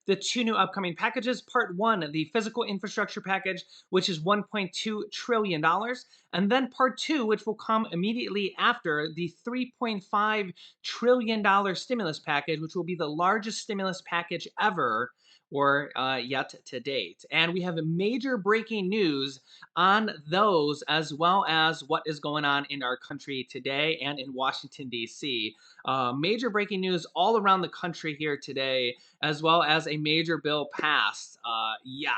the two new upcoming packages. Part one, the physical infrastructure package, which is $1.2 trillion. And then part two, which will come immediately after the $3.5 trillion stimulus package, which will be the largest stimulus package ever or yet to date. And we have major breaking news on those, as well as what is going on in our country today and in Washington, D.C. Major breaking news all around the country here today, as well as a major bill passed. Yeah,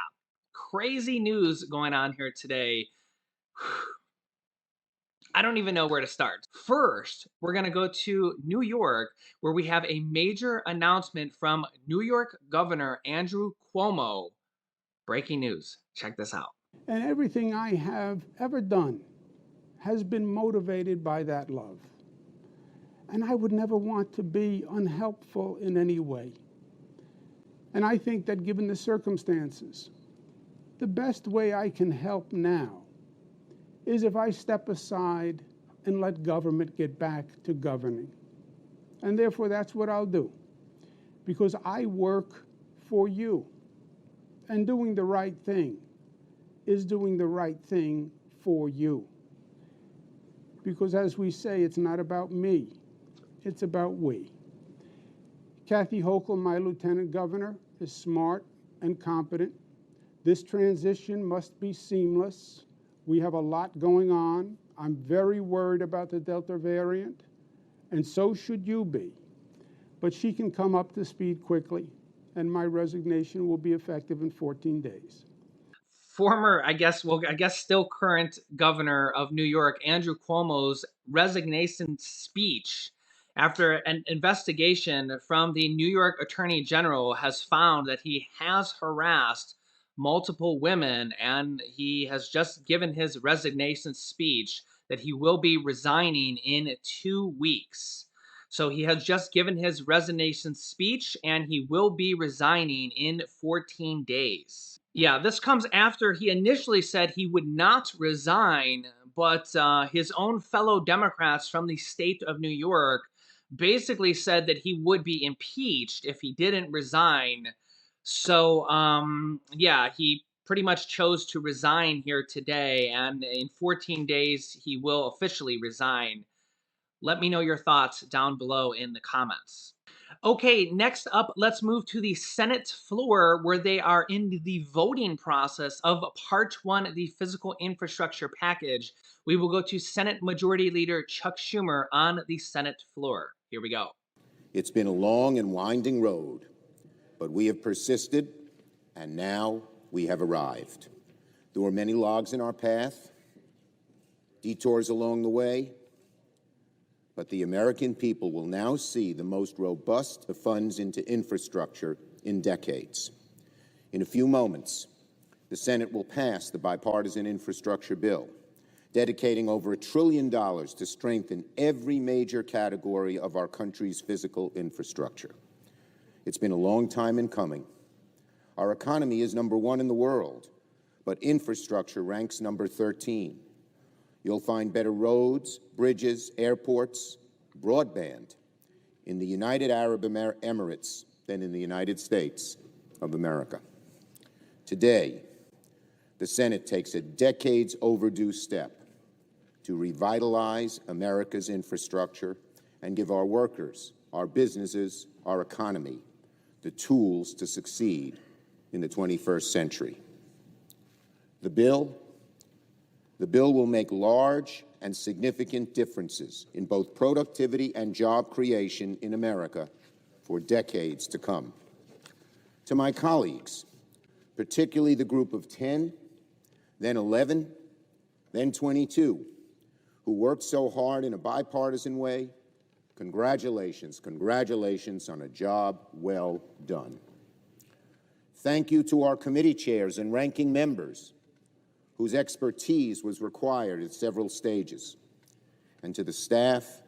crazy news going on here today. I don't even know where to start. First, we're going to go to New York, where we have a major announcement from New York Governor Andrew Cuomo. Breaking news. Check this out. And everything I have ever done has been motivated by that love. And I would never want to be unhelpful in any way. And I think that given the circumstances, the best way I can help now is if I step aside and let government get back to governing. And therefore, that's what I'll do, because I work for you. And doing the right thing is doing the right thing for you. Because as we say, it's not about me, it's about we. Kathy Hochul, my lieutenant governor, is smart and competent. This transition must be seamless. We have a lot going on. I'm very worried about the Delta variant, and so should you be. But she can come up to speed quickly, and my resignation will be effective in 14 days. Former, I guess still current governor of New York, Andrew Cuomo's resignation speech after an investigation from the New York Attorney General has found that he has harassed multiple women, and he has just given his resignation speech that he will be resigning in 2 weeks. So he has just given his resignation speech and he will be resigning in 14 days. Yeah, this comes after he initially said he would not resign, but his own fellow Democrats from the state of New York basically said that he would be impeached if he didn't resign. So, yeah, he pretty much chose to resign here today, and in 14 days, he will officially resign. Let me know your thoughts down below in the comments. Okay, next up, let's move to the Senate floor where they are in the voting process of Part 1, the physical infrastructure package. We will go to Senate Majority Leader Chuck Schumer on the Senate floor. Here we go. It's been a long and winding road, but we have persisted, and now we have arrived. There were many logs in our path, detours along the way, but the American people will now see the most robust of funds into infrastructure in decades. In a few moments, the Senate will pass the bipartisan infrastructure bill, dedicating over $1 trillion to strengthen every major category of our country's physical infrastructure. It's been a long time in coming. Our economy is #1 in the world, but infrastructure ranks number 13. You'll find better roads, bridges, airports, broadband in the United Arab Emirates than in the United States of America. Today, the Senate takes a decades overdue step to revitalize America's infrastructure and give our workers, our businesses, our economy the tools to succeed in the 21st century. The bill will make large and significant differences in both productivity and job creation in America for decades to come. To my colleagues, particularly the group of 10, then 11, then 22, who worked so hard in a bipartisan way, congratulations, congratulations on a job well done. Thank you to our committee chairs and ranking members whose expertise was required at several stages, and to the staff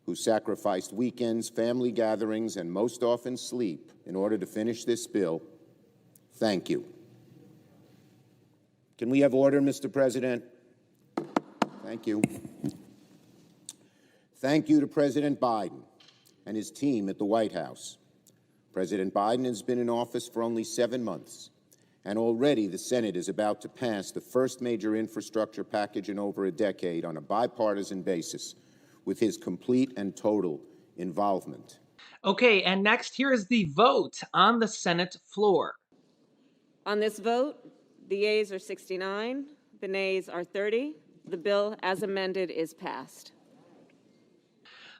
who sacrificed weekends, family gatherings, and most often sleep in order to finish this bill. Thank you. Can we have order, Mr. President? Thank you. Thank you to President Biden and his team at the White House. President Biden has been in office for only 7 months, and already the Senate is about to pass the first major infrastructure package in over a decade on a bipartisan basis, with his complete and total involvement. Okay, and next here is the vote on the Senate floor. On this vote, the yeas are 69, the nays are 30. The bill as amended is passed.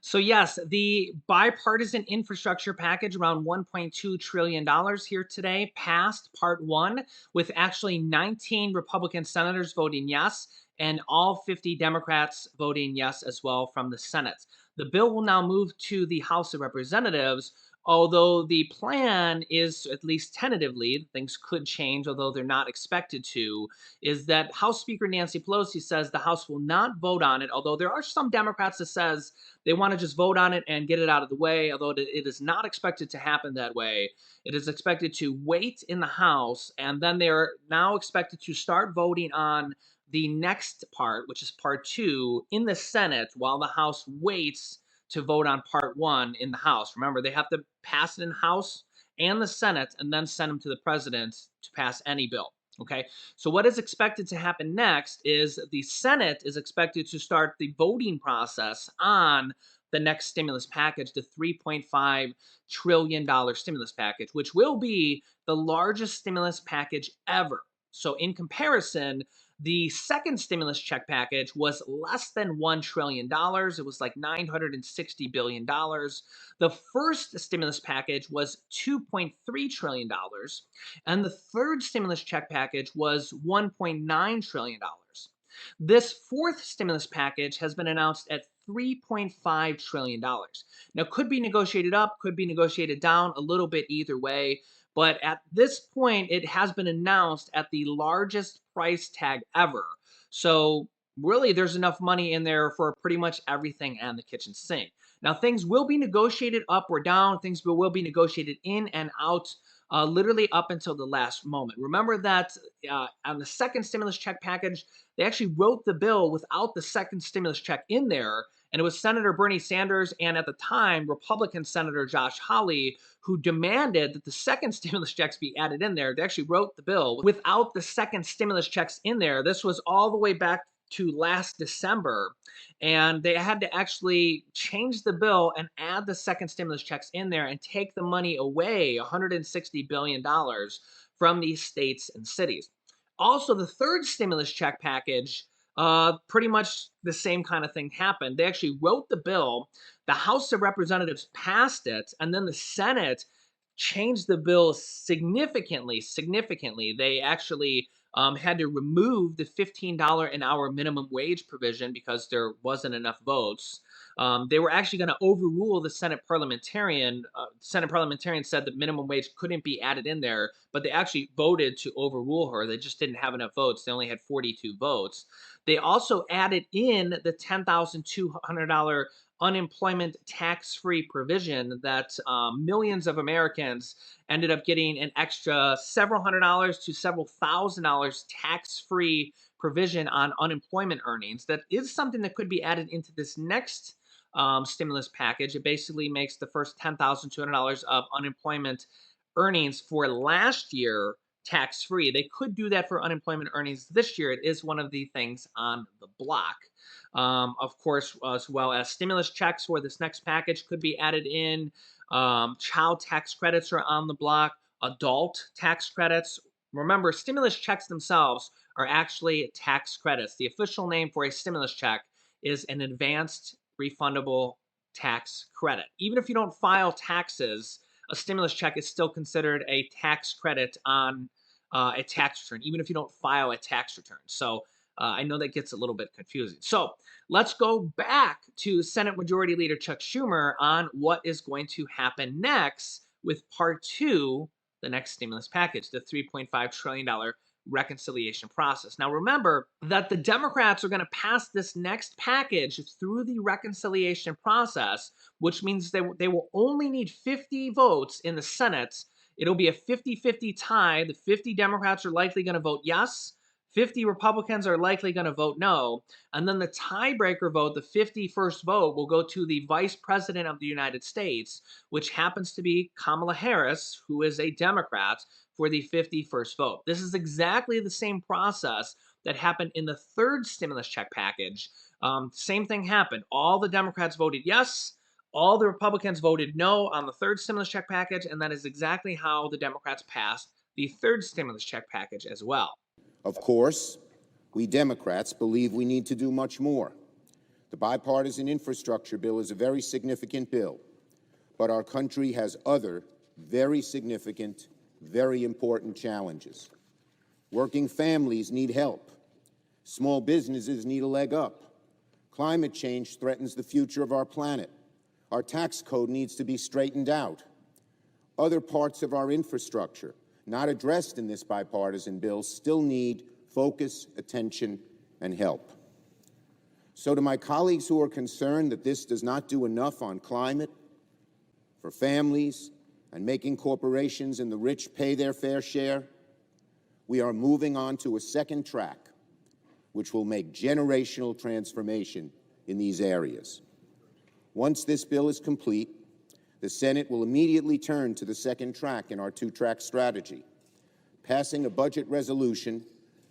So yes, the bipartisan infrastructure package, around $1.2 trillion here today, passed part one with actually 19 Republican senators voting yes and all 50 Democrats voting yes as well from the Senate. The bill will now move to the House of Representatives, although the plan is, at least tentatively, things could change, although they're not expected to, is that House Speaker Nancy Pelosi says the House will not vote on it, although there are some Democrats that says they want to just vote on it and get it out of the way, although it is not expected to happen that way. It is expected to wait in the House, and then they're now expected to start voting on the next part, which is part two, in the Senate while the House waits to vote on part one in the House. Remember, they have to pass it in the House and the Senate and then send them to the president to pass any bill. Okay, so what is expected to happen next is the Senate is expected to start the voting process on the next stimulus package, the $3.5 trillion stimulus package, which will be the largest stimulus package ever. So in comparison, the second stimulus check package was less than $1 trillion. It was like $960 billion. The first stimulus package was $2.3 trillion. And the third stimulus check package was $1.9 trillion. This fourth stimulus package has been announced at $3.5 trillion. Now, could be negotiated up, could be negotiated down, a little bit either way. But at this point, it has been announced at the largest price tag ever. So really, there's enough money in there for pretty much everything and the kitchen sink. Now, things will be negotiated up or down. Things will be negotiated in and out, literally up until the last moment. Remember that on the second stimulus check package, they actually wrote the bill without the second stimulus check in there. And it was Senator Bernie Sanders and at the time, Republican Senator Josh Hawley, who demanded that the second stimulus checks be added in there. They actually wrote the bill without the second stimulus checks in there. This was all the way back to last December. And they had to actually change the bill and add the second stimulus checks in there and take the money away, $160 billion, from these states and cities. Also, the third stimulus check package, pretty much the same kind of thing happened. They actually wrote the bill, the House of Representatives passed it, and then the Senate changed the bill significantly. They actually had to remove the $15 an hour minimum wage provision because there wasn't enough votes. They were actually going to overrule the Senate parliamentarian. Senate parliamentarian said that minimum wage couldn't be added in there, but they actually voted to overrule her. They just didn't have enough votes. They only had 42 votes. They also added in the $10,200 unemployment tax-free provision that millions of Americans ended up getting an extra several $100s to several $1,000s tax-free provision on unemployment earnings. That is something that could be added into this next stimulus package. It basically makes the first $10,200 of unemployment earnings for last year tax-free. They could do that for unemployment earnings this year. It is one of the things on the block. Of course, as well as stimulus checks for this next package could be added in. Child tax credits are on the block. Adult tax credits. Remember, stimulus checks themselves are actually tax credits. The official name for a stimulus check is an advanced refundable tax credit. Even if you don't file taxes, a stimulus check is still considered a tax credit on a tax return, even if you don't file a tax return. So I know that gets a little bit confusing. So let's go back to Senate Majority Leader Chuck Schumer on what is going to happen next with part two, the next stimulus package, the $3.5 trillion reconciliation process. Now, remember that the Democrats are going to pass this next package through the reconciliation process, which means they will only need 50 votes in the Senate. It'll be a 50-50 tie. The 50 Democrats are likely going to vote yes. 50 Republicans are likely going to vote no. And then the tiebreaker vote, the 51st vote, will go to the Vice President of the United States, which happens to be Kamala Harris, who is a Democrat, for the 51st vote. This is exactly the same process that happened in the third stimulus check package. Same thing happened. All the Democrats voted yes. All the Republicans voted no on the third stimulus check package, and that is exactly how the Democrats passed the third stimulus check package as well. Of course, we Democrats believe we need to do much more. The bipartisan infrastructure bill is a very significant bill, but our country has other very significant, very important challenges. Working families need help. Small businesses need a leg up. Climate change threatens the future of our planet. Our tax code needs to be straightened out. Other parts of our infrastructure, not addressed in this bipartisan bill, still need focus, attention, and help. So to my colleagues who are concerned that this does not do enough on climate, for families, and making corporations and the rich pay their fair share, we are moving on to a second track, which will make generational transformation in these areas. Once this bill is complete, the Senate will immediately turn to the second track in our two-track strategy, passing a budget resolution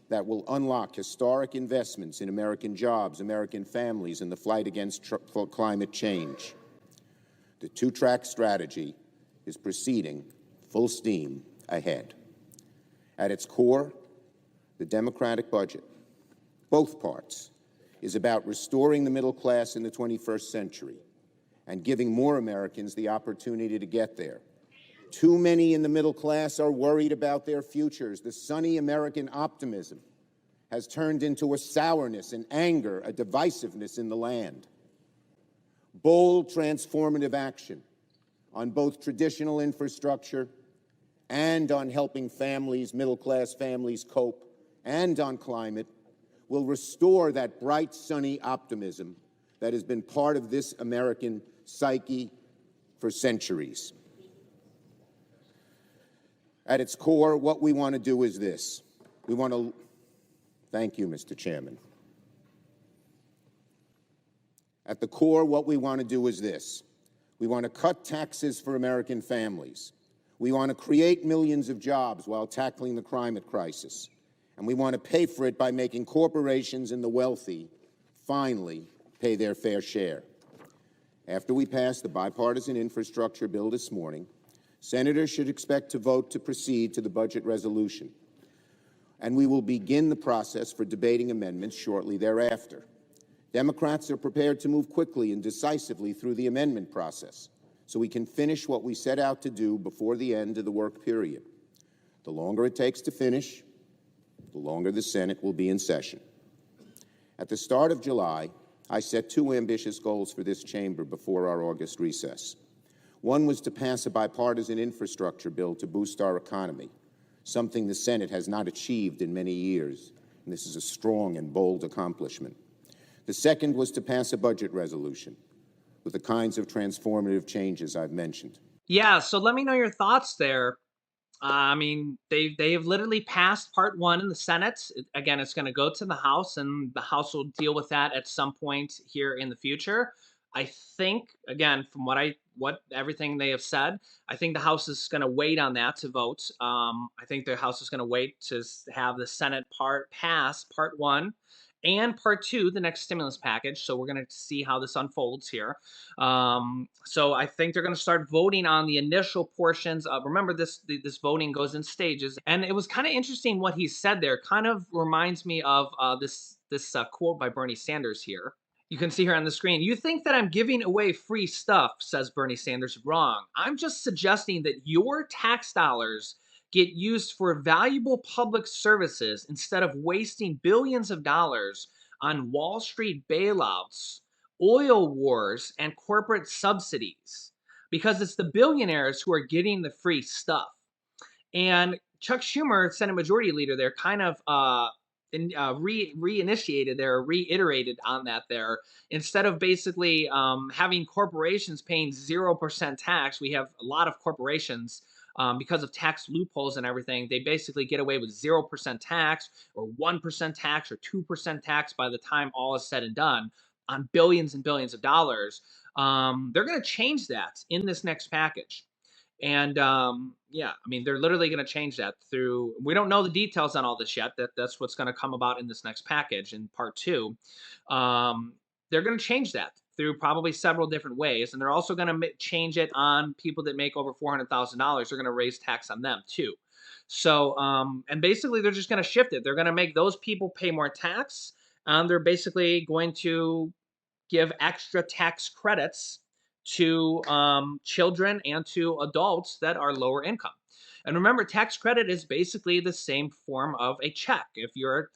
that will unlock historic investments in American jobs, American families, and the fight against climate change. The two-track strategy is proceeding full steam ahead. At its core, the Democratic budget, both parts, is about restoring the middle class in the 21st century and giving more Americans the opportunity to get there. Too many in the middle class are worried about their futures. The sunny American optimism has turned into a sourness, an anger, a divisiveness in the land. Bold, transformative action on both traditional infrastructure and on helping families, middle-class families, cope, and on climate will restore that bright, sunny optimism that has been part of this American psyche for centuries. At its core, what we want to do is this. We want to, thank you, Mr. Chairman. At the core, what we want to do is this. We want to cut taxes for American families. We want to create millions of jobs while tackling the climate crisis. And we want to pay for it by making corporations and the wealthy finally pay their fair share. After we pass the bipartisan infrastructure bill this morning, senators should expect to vote to proceed to the budget resolution. And we will begin the process for debating amendments shortly thereafter. Democrats are prepared to move quickly and decisively through the amendment process so we can finish what we set out to do before the end of the work period. The longer it takes to finish, the longer the Senate will be in session. At the start of July, I set two ambitious goals for this chamber before our August recess. One was to pass a bipartisan infrastructure bill to boost our economy, something the Senate has not achieved in many years, and this is a strong and bold accomplishment. The second was to pass a budget resolution with the kinds of transformative changes I've mentioned. Yeah, so let me know your thoughts there. I mean, they have literally passed part one in the Senate. Again, it's going to go to the House, and the House will deal with that at some point here in the future. I think, again, from what everything they have said, I think the House is going to wait on that to vote. I think the House is going to wait to have the Senate pass part one and part two, the next stimulus package. So we're going to see how this unfolds here. So I think they're going to start voting on the initial portions. Remember, this voting goes in stages, and it was kind of interesting what he said there. Kind of reminds me of this quote by Bernie Sanders here. You can see here on the screen. You think that I'm giving away free stuff, says Bernie Sanders. Wrong. I'm just suggesting that your tax dollars get used for valuable public services instead of wasting billions of dollars on Wall Street bailouts, oil wars, and corporate subsidies, because it's the billionaires who are getting the free stuff. And Chuck Schumer, Senate Majority Leader there, kind of reiterated on that there. Instead of basically having corporations paying 0% tax, we have a lot of corporations because of tax loopholes and everything, they basically get away with 0% tax or 1% tax or 2% tax by the time all is said and done on billions and billions of dollars. They're going to change that in this next package. And yeah, I mean, they're literally going to change that through. We don't know the details on all this yet. That's what's going to come about in this next package in part two. Um, they're going to change that through probably several different ways, and they're also going to change it on people that make over $400,000. They're going to raise tax on them too. So, and basically, they're just going to shift it. They're going to make those people pay more tax. They're basically going to give extra tax credits to children and to adults that are lower income. And remember, tax credit is basically the same form of a check. If you're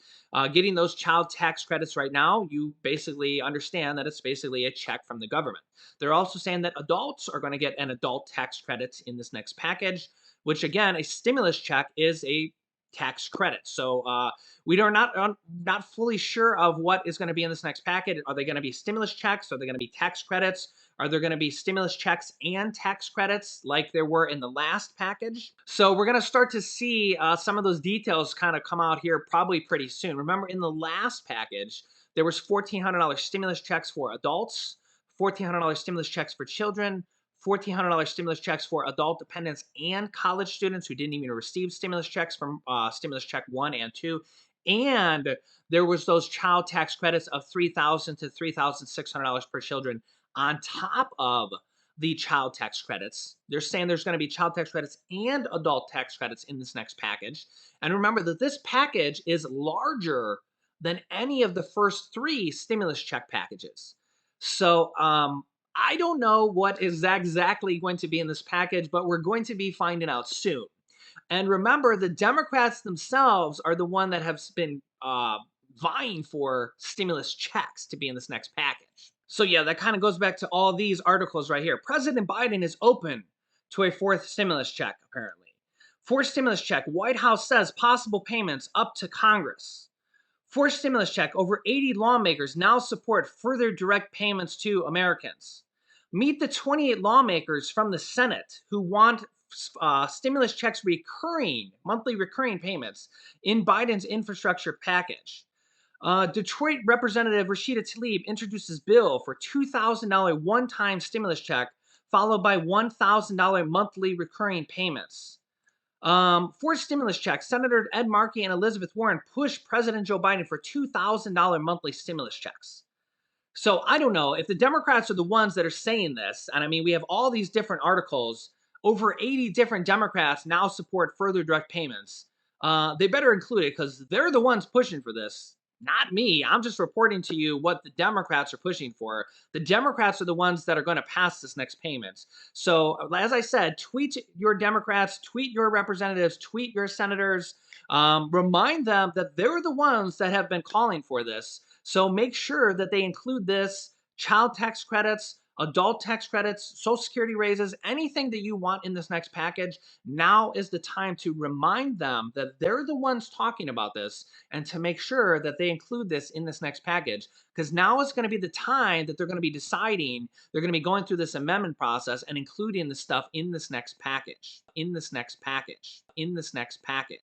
getting those child tax credits right now, you basically understand that it's basically a check from the government. They're also saying that adults are going to get an adult tax credit in this next package, which again, a stimulus check is a tax credit. So we are not fully sure of what is going to be in this next packet. Are they going to be stimulus checks? Are they going to be tax credits? Are there going to be stimulus checks and tax credits like there were in the last package? So we're going to start to see some of those details kind of come out here probably pretty soon. Remember, in the last package, there was $1,400 stimulus checks for adults, $1,400 stimulus checks for children, $1,400 stimulus checks for adult dependents and college students who didn't even receive stimulus checks from stimulus check 1 and 2. And there was those child tax credits of $3,000 to $3,600 per children on top of the child tax credits. They're saying there's going to be child tax credits and adult tax credits in this next package. And remember that this package is larger than any of the first 3 stimulus check packages. So I don't know what is exactly going to be in this package, but we're going to be finding out soon. And remember, the Democrats themselves are the one that have been vying for stimulus checks to be in this next package. So yeah, that kind of goes back to all these articles right here. President Biden is open to a 4th stimulus check, apparently. 4th stimulus check, White House says possible payments up to Congress. 4th stimulus check, over 80 lawmakers now support further direct payments to Americans. Meet the 28 lawmakers from the Senate who want stimulus checks monthly recurring payments in Biden's infrastructure package. Detroit Representative Rashida Tlaib introduces bill for $2,000 one-time stimulus check, followed by $1,000 monthly recurring payments. For stimulus checks, Senator Ed Markey and Elizabeth Warren push President Joe Biden for $2,000 monthly stimulus checks. So I don't know if the Democrats are the ones that are saying this. And I mean, we have all these different articles. Over 80 different Democrats now support further direct payments. They better include it because they're the ones pushing for this. Not me. I'm just reporting to you what the Democrats are pushing for. The Democrats are the ones that are going to pass this next payment. So, as I said, tweet your Democrats, tweet your representatives, tweet your senators. Remind them that they're the ones that have been calling for this. So make sure that they include this, child tax credits, adult tax credits, Social Security raises, anything that you want in this next package. Now is the time to remind them that they're the ones talking about this and to make sure that they include this in this next package. Because now is going to be the time that they're going to be deciding, they're going to be going through this amendment process and including the stuff in this next package, in this next package, in this next package.